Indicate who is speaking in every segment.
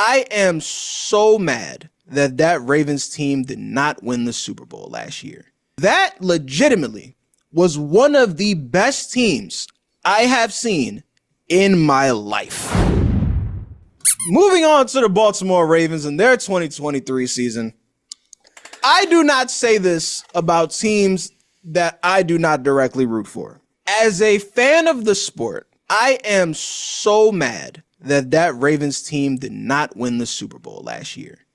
Speaker 1: I am so mad that Ravens team did not win the Super Bowl last year. That legitimately was one of the best teams I have seen in my life. Moving on to the Baltimore Ravens and their 2023 season. I do not say this about teams that I do not directly root for. As a fan of the sport, I am so mad that Ravens team did not win the Super Bowl last year.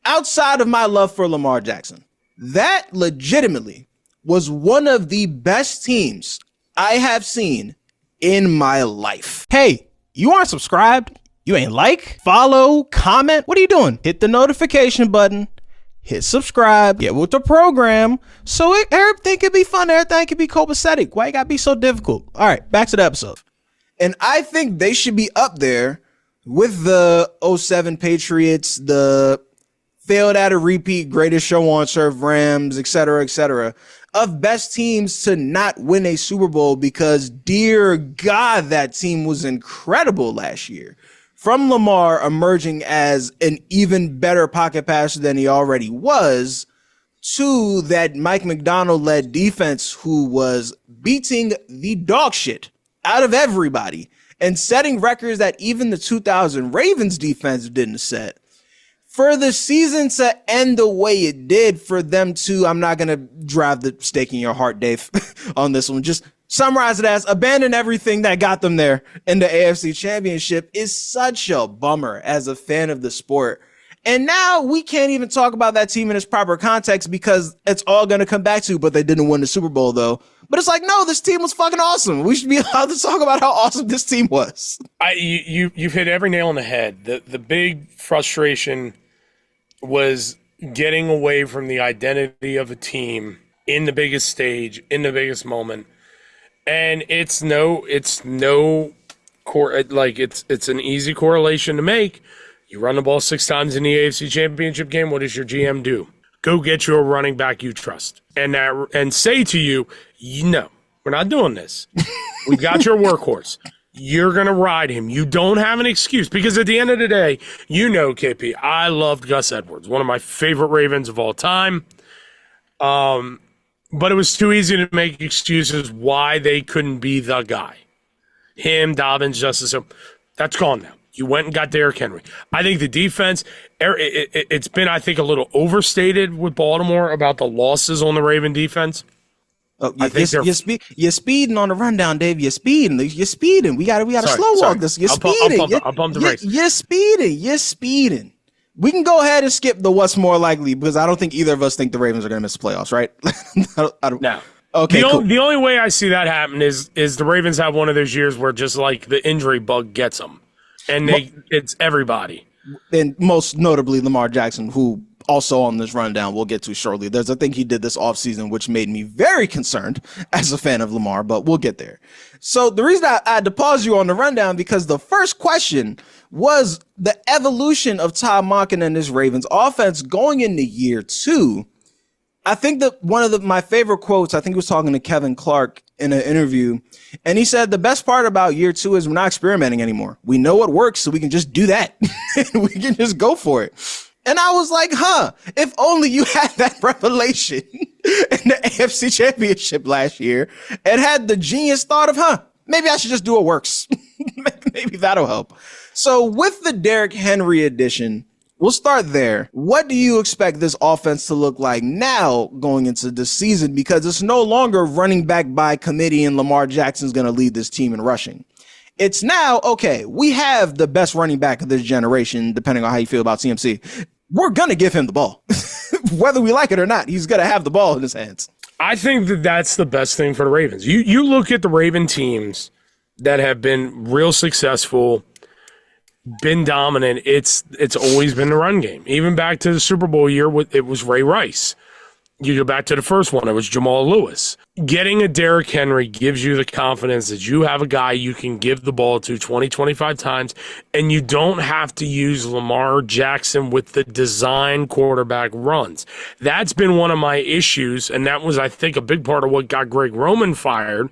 Speaker 1: Outside of my love for Lamar Jackson, that legitimately was one of the best teams I have seen in my life. Hey, you aren't subscribed? You ain't like, follow, comment? What are you doing? Hit the notification button. Hit subscribe, get with the program, so everything can be fun, everything can be copacetic. Why you gotta be so difficult? All right, back to the episode. And I think they should be up there with the 07 Patriots, the failed at a repeat greatest show on turf Rams, et cetera, of best teams to not win a Super Bowl, because dear God, that team was incredible last year. From Lamar emerging as an even better pocket passer than he already was, to that Mike McDonald-led defense who was beating the dog shit out of everybody and setting records that even the 2000 Ravens defense didn't set. For the season to end the way it did, for them to, I'm not going to drive the stake in your heart, Dave, on this one, just summarize it as abandon everything that got them there in the AFC Championship, is such a bummer as a fan of the sport. And now we can't even talk about that team in its proper context, because it's all going to come back to, but they didn't win the Super Bowl though. But it's like, no, this team was fucking awesome. We should be allowed to talk about how awesome this team was.
Speaker 2: You've hit every nail on the head. The big frustration was getting away from the identity of a team in the biggest stage, in the biggest moment. And it's an easy correlation to make. You run the ball 6 times in the AFC Championship game. What does your GM do? Go get you a running back you trust, and say to you, no, we're not doing this. We've got your workhorse. You're going to ride him. You don't have an excuse, because at the end of the day, KP, I loved Gus Edwards, one of my favorite Ravens of all time. But it was too easy to make excuses why they couldn't be the guy. Him, Dobbins, Justice. That's gone now. You went and got Derrick Henry. I think the defense, it's been, I think, a little overstated with Baltimore about the losses on the Raven defense.
Speaker 1: Oh, you're speeding on the rundown, Dave. You're speeding. We gotta slow walk this. You're speeding.
Speaker 2: I'll pump the brakes.
Speaker 1: You're speeding. We can go ahead and skip the what's more likely, because I don't think either of us think the Ravens are going to miss the playoffs, right? I don't.
Speaker 2: No.
Speaker 1: Okay.
Speaker 2: The only way I see that happen is the Ravens have one of those years where just like the injury bug gets them, and it's everybody.
Speaker 1: And most notably Lamar Jackson, who also on this rundown we'll get to shortly. There's a thing he did this offseason which made me very concerned as a fan of Lamar, but we'll get there. So the reason I had to pause you on the rundown, because the first question was the evolution of Todd Monken and his Ravens offense going into year 2. I think that one of my favorite quotes, I think he was talking to Kevin Clark in an interview, and he said the best part about year 2 is we're not experimenting anymore. We know what works, so we can just do that. We can just go for it. And I was like, if only you had that revelation in the AFC Championship last year and had the genius thought of, maybe I should just do what works. Maybe that'll help. So with the Derrick Henry addition, we'll start there. What do you expect this offense to look like now going into the season? Because it's no longer running back by committee and Lamar Jackson's going to lead this team in rushing. It's now, okay, we have the best running back of this generation, depending on how you feel about CMC. We're going to give him the ball. Whether we like it or not, he's going to have the ball in his hands.
Speaker 2: I think that's the best thing for the Ravens. You look at the Raven teams that have been real successful, been dominant. It's always been the run game. Even back to the Super Bowl year, it was Ray Rice. You go back to the first one, it was Jamal Lewis. Getting a Derrick Henry gives you the confidence that you have a guy you can give the ball to 20, 25 times, and you don't have to use Lamar Jackson with the design quarterback runs. That's been one of my issues, and that was, I think, a big part of what got Greg Roman fired,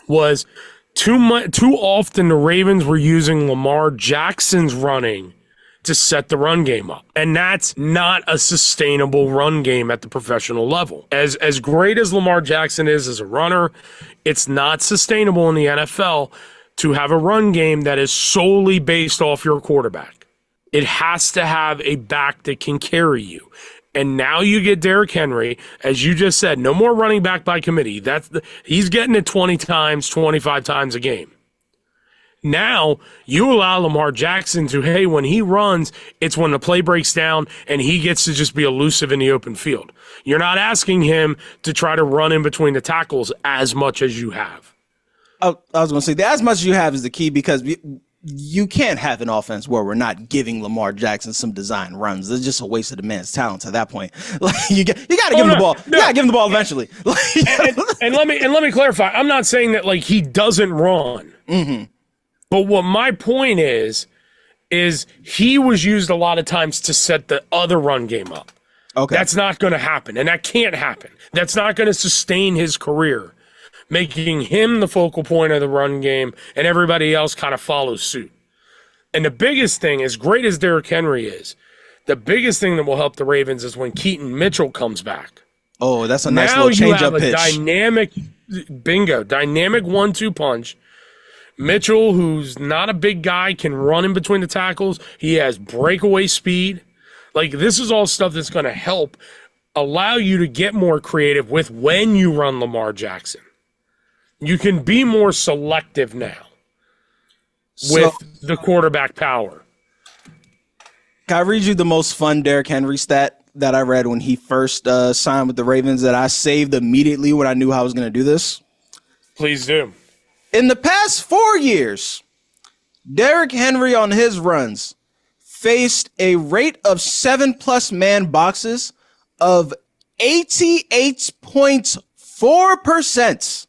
Speaker 2: was too often the Ravens were using Lamar Jackson's running to set the run game up. And that's not a sustainable run game at the professional level. As great as Lamar Jackson is as a runner, it's not sustainable in the NFL to have a run game that is solely based off your quarterback. It has to have a back that can carry you. And now you get Derrick Henry, as you just said, no more running back by committee. He's getting it 20 times, 25 times a game. Now you allow Lamar Jackson to, hey, when he runs, it's when the play breaks down and he gets to just be elusive in the open field. You're not asking him to try to run in between the tackles as much as you have.
Speaker 1: I was going to say, the as much as you have is the key, because you can't have an offense where we're not giving Lamar Jackson some design runs. It's just a waste of the man's talent at that point. Like you got to give him the ball. You got to give him the ball eventually.
Speaker 2: and let me clarify. I'm not saying that like he doesn't run. Mm-hmm. But what my point is he was used a lot of times to set the other run game up. Okay. That's not going to happen, and that can't happen. That's not going to sustain his career, making him the focal point of the run game, and everybody else kind of follows suit. And the biggest thing, as great as Derrick Henry is, the biggest thing that will help the Ravens is when Keaton Mitchell comes back.
Speaker 1: Oh, that's a nice little change-up pitch.
Speaker 2: Now you have a dynamic 1-2 punch. Mitchell, who's not a big guy, can run in between the tackles. He has breakaway speed. Like, this is all stuff that's going to help allow you to get more creative with when you run Lamar Jackson. You can be more selective now with the quarterback power.
Speaker 1: Can I read you the most fun Derrick Henry stat that I read when he first signed with the Ravens that I saved immediately when I knew how I was going to do this?
Speaker 2: Please do.
Speaker 1: In the past 4 years, Derrick Henry on his runs faced a rate of 7+ man boxes of 88.4%.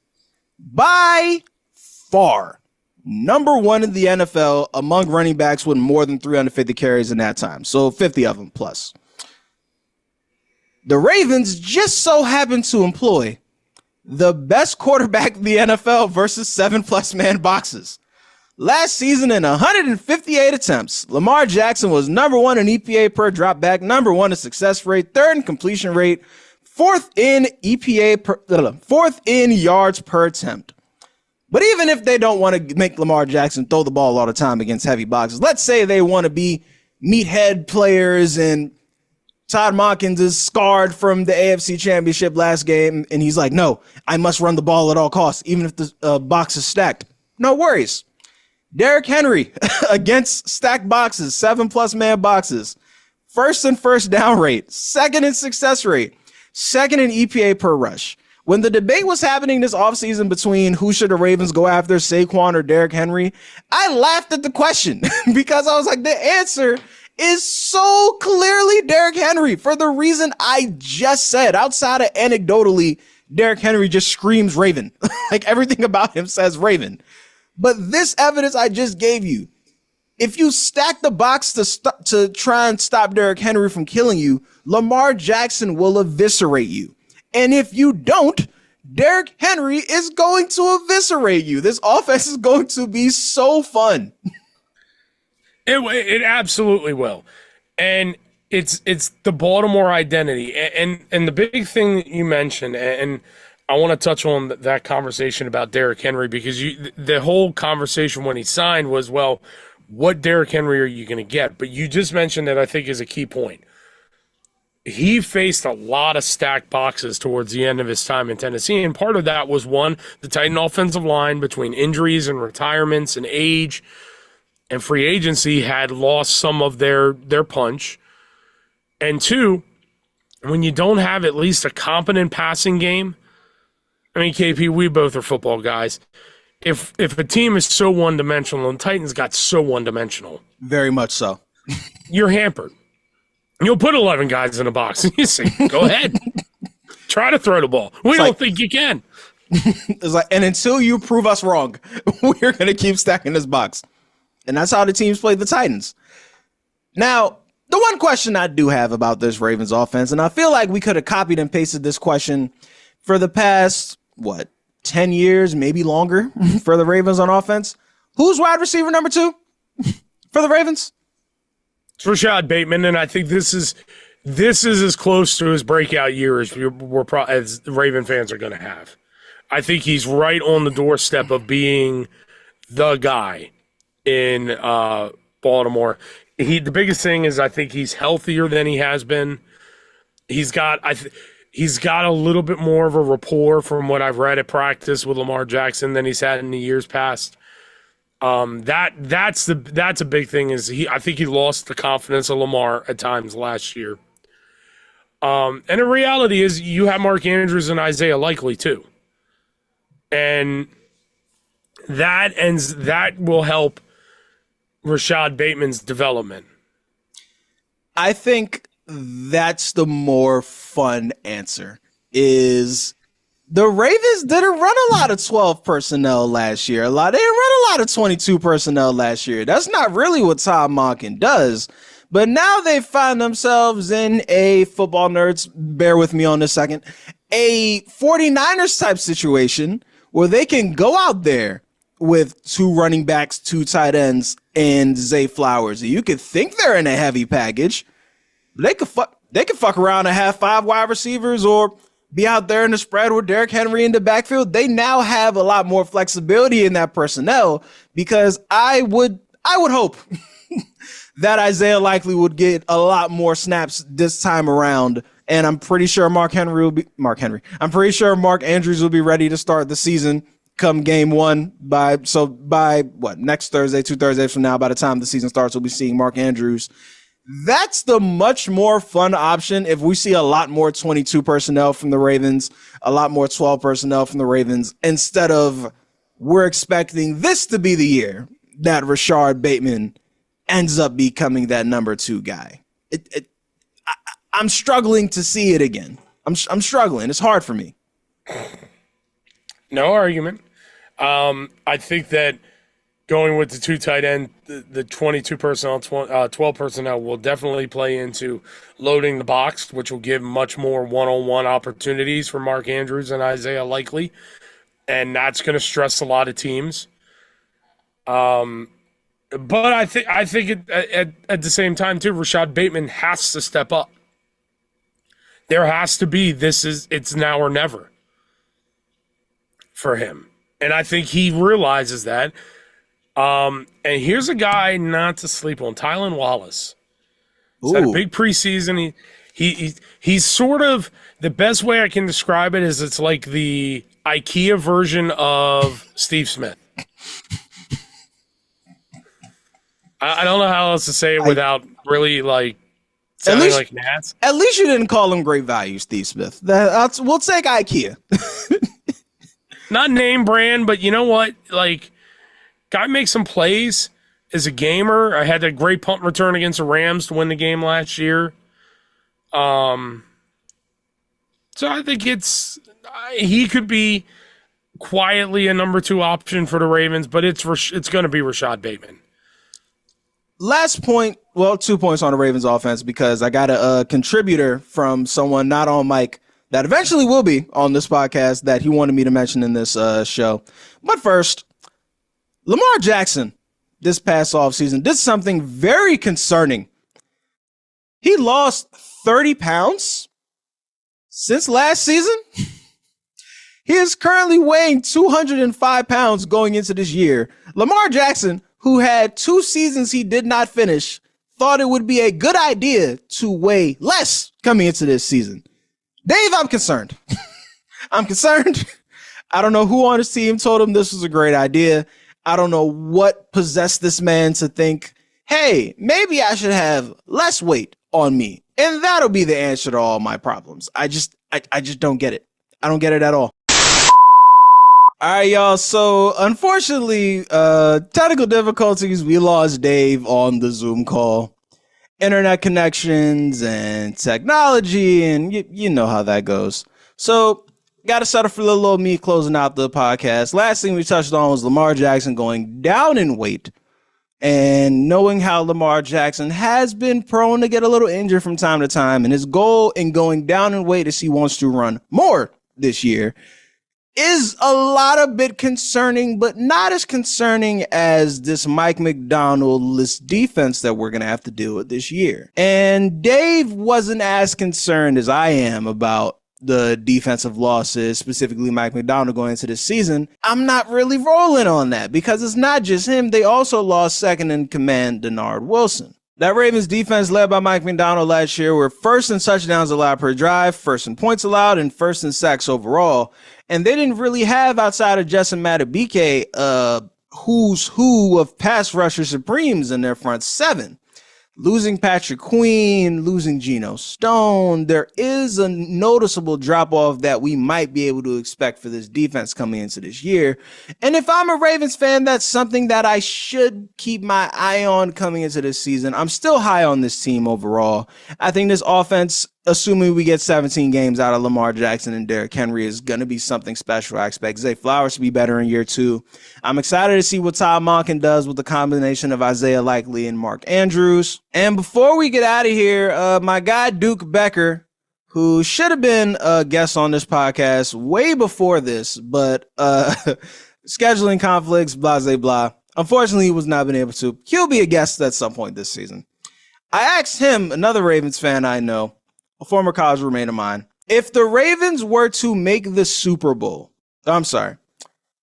Speaker 1: By far, number one in the NFL among running backs with more than 350 carries in that time. So 50 of them plus. The Ravens just so happened to employ the best quarterback in the NFL versus 7+ man boxes. Last season, in 158 attempts, Lamar Jackson was number one in EPA per drop back, number one in success rate, third in completion rate, fourth in yards per attempt. But even if they don't want to make Lamar Jackson throw the ball all the time against heavy boxes, let's say they want to be meathead players and Todd Monken is scarred from the AFC Championship last game, and he's like, no, I must run the ball at all costs, even if the box is stacked. No worries. Derrick Henry against stacked boxes, 7+ man boxes, first in first down rate, second in success rate, second in EPA per rush. When the debate was happening this offseason between who should the Ravens go after, Saquon or Derrick Henry, I laughed at the question because I was like, the answer is so clearly Derrick Henry for the reason I just said. Outside of anecdotally, Derrick Henry just screams Raven. Like everything about him says Raven. But this evidence I just gave you, if you stack the box to try and stop Derrick Henry from killing you, Lamar Jackson will eviscerate you. And if you don't, Derrick Henry is going to eviscerate you. This offense is going to be so fun.
Speaker 2: It absolutely will. And it's the Baltimore identity. And the big thing that you mentioned, and I want to touch on that conversation about Derrick Henry, because the whole conversation when he signed was, well, what Derrick Henry are you going to get? But you just mentioned that I think is a key point. He faced a lot of stacked boxes towards the end of his time in Tennessee, and part of that was, one, the Titan offensive line between injuries and retirements and age and free agency had lost some of their punch. And two, when you don't have at least a competent passing game, I mean, KP, we both are football guys. If a team is so one-dimensional, and Titans got so one-dimensional.
Speaker 1: Very much so.
Speaker 2: You're hampered. You'll put 11 guys in a box, and you say, go ahead. Try to throw the ball. We don't think you can.
Speaker 1: It's like, and until you prove us wrong, we're going to keep stacking this box. And that's how the teams play the Titans. Now, the one question I do have about this Ravens offense, and I feel like we could have copied and pasted this question for the past, 10 years, maybe longer for the Ravens on offense. Who's wide receiver number 2 for the Ravens?
Speaker 2: It's Rashad Bateman, and I think this is as close to his breakout year as as Raven fans are going to have. I think he's right on the doorstep of being the guy in Baltimore. The biggest thing is I think he's healthier than he has been. He's got a little bit more of a rapport from what I've read at practice with Lamar Jackson than he's had in the years past. That's a big thing. I think he lost the confidence of Lamar at times last year. And the reality is you have Mark Andrews and Isaiah Likely too, and that will help Rashad Bateman's development.
Speaker 1: I think that's the more fun answer. Is the Ravens didn't run a lot of 12 personnel last year. They didn't run a lot of 22 personnel last year. That's not really what Todd Monken does. But now they find themselves in a football nerds, bear with me on this second, a 49ers type situation where they can go out there with 2 running backs, 2 tight ends, and Zay Flowers. You could think they're in a heavy package. They could fuck around and have 5 wide receivers or be out there in the spread with Derrick Henry in the backfield. They now have a lot more flexibility in that personnel because I would hope that Isaiah Likely would get a lot more snaps this time around. And I'm pretty sure Mark Andrews will be ready to start the season come game 1 by next Thursday, 2 Thursdays from now, by the time the season starts, we'll be seeing Mark Andrews. That's the much more fun option if we see a lot more 22 personnel from the Ravens, a lot more 12 personnel from the Ravens, instead of we're expecting this to be the year that Rashad Bateman ends up becoming that number 2 guy. I'm struggling to see it again. I'm struggling. It's hard for me.
Speaker 2: No argument. I think that going with the 2 tight end, the 22 personnel, 12 personnel will definitely play into loading the box, which will give much more one-on-one opportunities for Mark Andrews and Isaiah Likely, and that's going to stress a lot of teams. But I think at the same time too, Rashad Bateman has to step up. There has to be it's now or never for him, and I think he realizes that. And here's a guy not to sleep on, Tylan Wallace. He's had a big preseason. He's sort of, the best way I can describe it is it's like the IKEA version of Steve Smith. I don't know how else to say it without really sounding like Nats.
Speaker 1: At least you didn't call him great value, Steve Smith. We'll take IKEA.
Speaker 2: Not name brand, but you know what? Guy makes some plays as a gamer. I had a great punt return against the Rams to win the game last year. So I think he could be quietly a number 2 option for the Ravens, but it's going to be Rashad Bateman.
Speaker 1: Last point, 2 points on the Ravens offense, because I got a contributor from someone not on mic that eventually will be on this podcast that he wanted me to mention in this show. But first, Lamar Jackson this past offseason did something very concerning. He lost 30 pounds since last season. He is currently weighing 205 pounds going into this year. Lamar Jackson, who had 2 seasons he did not finish, thought it would be a good idea to weigh less coming into this season. Dave, I'm concerned. I'm concerned. I don't know who on his team told him this was a great idea. I don't know what possessed this man to think, hey, maybe I should have less weight on me, and that'll be the answer to all my problems. I just don't get it. I don't get it at all. All right, y'all. So unfortunately, technical difficulties. We lost Dave on the Zoom call. Internet connections and technology, and you know how that goes. So got to settle for little old me closing out the podcast. Last thing we touched on was Lamar Jackson going down in weight, and knowing how Lamar Jackson has been prone to get a little injured from time to time, and his goal in going down in weight is he wants to run more this year. is a bit concerning, but not as concerning as this Mike Macdonald-less defense that we're going to have to deal with this year. And Dave wasn't as concerned as I am about the defensive losses, specifically Mike Macdonald going into this season. I'm not really rolling on that because it's not just him. They also lost second in command Denard Wilson. That Ravens defense led by Mike Macdonald last year were first in touchdowns allowed per drive, first in points allowed, and first in sacks overall. And they didn't really have, outside of Justin Madubuike, who's who of pass rusher supremes in their front seven. Losing Patrick Queen, losing Geno Stone, there is a noticeable drop-off that we might be able to expect for this defense coming into this year. And if I'm a Ravens fan, that's something that I should keep my eye on coming into this season. I'm still high on this team overall. I think this offense, assuming we get 17 games out of Lamar Jackson and Derrick Henry, is going to be something special. I expect Zay Flowers to be better in year 2. I'm excited to see what Todd Monken does with the combination of Isaiah Likely and Mark Andrews. And before we get out of here, my guy Duke Becker, who should have been a guest on this podcast way before this, but scheduling conflicts, blah, blah, blah. Unfortunately, he was not been able to. He'll be a guest at some point this season. I asked him, another Ravens fan I know, a former college roommate of mine, if the Ravens were to make the Super Bowl,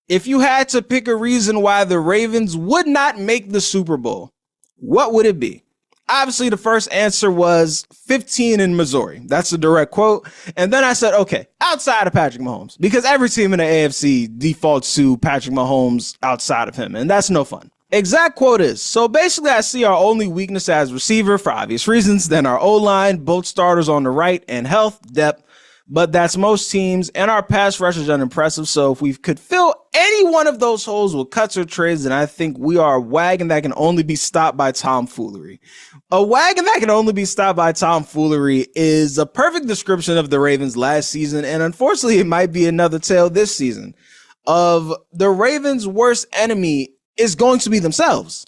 Speaker 1: if you had to pick a reason why the Ravens would not make the Super Bowl, what would it be? Obviously, the first answer was 15 in Missouri. That's a direct quote. And then I said, okay, outside of Patrick Mahomes, because every team in the AFC defaults to Patrick Mahomes outside of him, and that's no fun. Exact quote is, so basically I see our only weakness as receiver for obvious reasons, then our O-line, both starters on the right, and health, depth, but that's most teams, and our pass rush is unimpressive, so if we could fill any one of those holes with cuts or trades, then I think we are a wagon that can only be stopped by tomfoolery. A wagon that can only be stopped by tomfoolery is a perfect description of the Ravens last season, and unfortunately it might be another tale this season, of the Ravens' worst enemy is going to be themselves.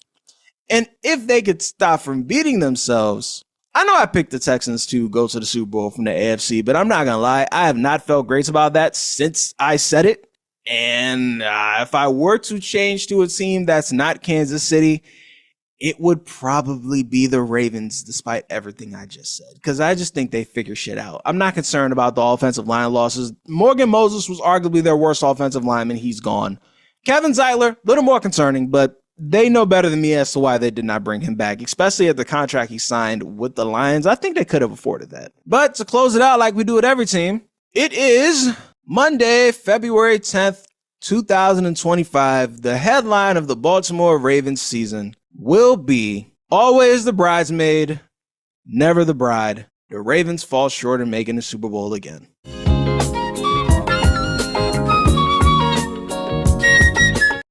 Speaker 1: And if they could stop from beating themselves, I know I picked the Texans to go to the Super Bowl from the AFC, but I'm not going to lie, I have not felt great about that since I said it. And if I were to change to a team that's not Kansas City, it would probably be the Ravens, despite everything I just said, because I just think they figure shit out. I'm not concerned about the offensive line losses. Morgan Moses was arguably their worst offensive lineman. He's gone. Kevin Zeitler, a little more concerning, but they know better than me as to why they did not bring him back, especially at the contract he signed with the Lions. I think they could have afforded that. But to close it out like we do with every team, it is Monday, February 10th, 2025. The headline of the Baltimore Ravens season will be, always the bridesmaid, never the bride. The Ravens fall short in making the Super Bowl again.